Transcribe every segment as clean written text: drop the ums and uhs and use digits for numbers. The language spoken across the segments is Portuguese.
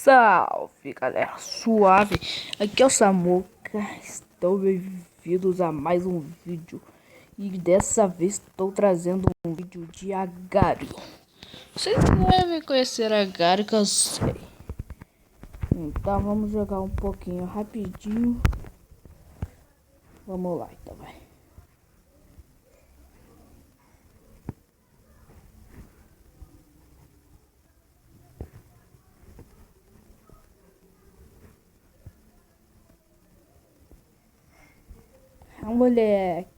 Salve galera, suave, aqui é o Samuca, estão bem-vindos a mais um vídeo. E dessa vez estou trazendo um vídeo de Agario. Vocês devem conhecer Agario, que eu sei. Então vamos jogar um pouquinho rapidinho. Vamos lá então, vai. Moleque,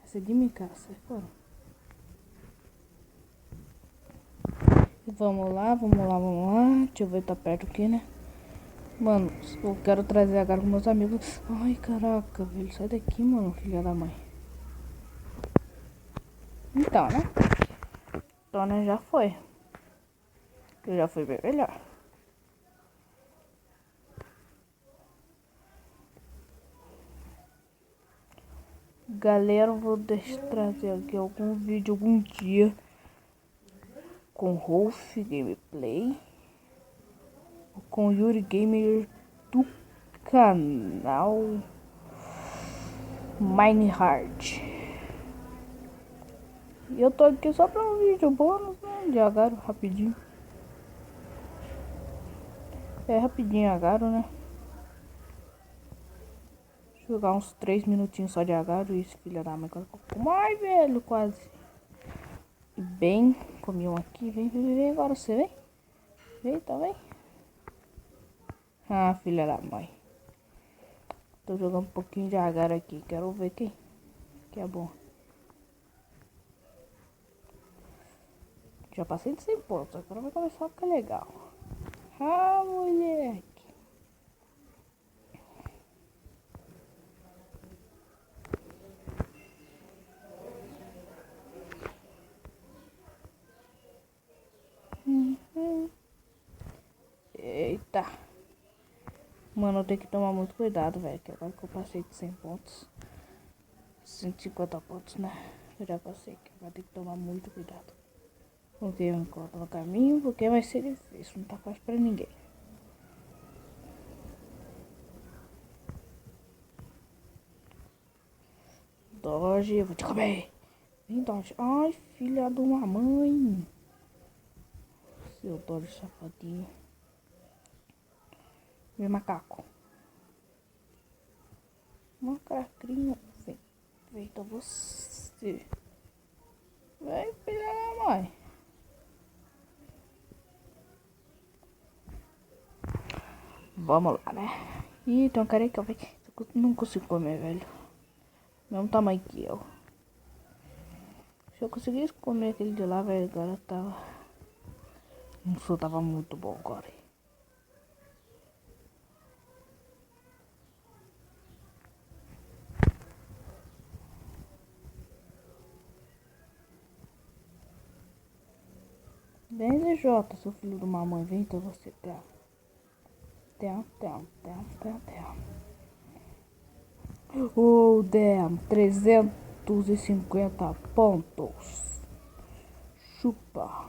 essa de mim, cara, sai fora. Vamos lá. Deixa eu ver, tá perto aqui, né? Mano, eu quero trazer agora com meus amigos. Ai, caraca, velho, sai daqui, mano, filha da mãe. Então, né? Então, né, já foi. Que já foi bem melhor. Galera, eu vou trazer aqui algum vídeo algum dia com Rolf Gameplay, com Yuri Gamer do canal Minehard. E eu tô aqui só pra um vídeo bônus, né, de Agario, rapidinho. É rapidinho Agario, né? Jogar uns 3 minutinhos só de Agario. Isso, filha da mãe, ai, velho, quase. E bem, comi um aqui. Vem agora, você vem? Vem, tá, vem. Ah, filha da mãe. Tô jogando um pouquinho de Agario aqui. Quero ver quem que é bom. Já passei de 100 pontos. Agora vai começar a ficar legal. Ah, moleque. Eita. Mano, eu tenho que tomar muito cuidado, velho. Que agora que eu passei de 100 pontos. 150 pontos, né? Eu já passei. Que agora tem que tomar muito cuidado. Porque eu encontro no caminho. Porque vai ser difícil. Não tá fácil pra ninguém. Dodge, eu vou te comer. Vem, Dodge. Ai, filha de uma mãe. Seu Dodge safadinho. Vem, macaco. Macacrinho. Vem. Então você. Vem, filha da mãe. Vamos lá, né? Ih, tem um careca, velho. Não consigo comer, velho. Mesmo tamanho que eu. Se eu conseguisse comer aquele de lá, velho, agora tava... Nossa, tava muito bom agora. Vem, ZJ, seu filho de uma mãe. Vem, então você, Damn. Oh, damn. 350 pontos. Chupa.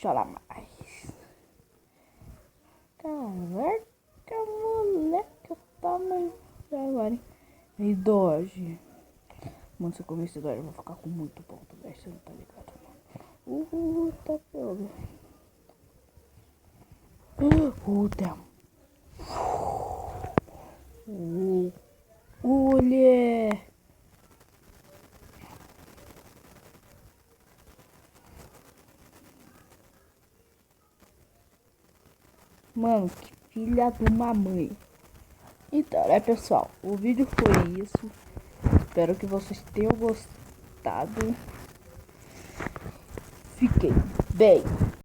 Chora mais. Caraca, moleque, o tamanho agora, hein? E Dodge. Mano, se eu comer esse Dodge, eu vou ficar com muito ponto, velho. Você não tá ligado, mano. Tá pega. Damn. Olha. Mano, que filha de uma mãe. Então, né, pessoal? O vídeo foi isso. Espero que vocês tenham gostado. Fiquem bem.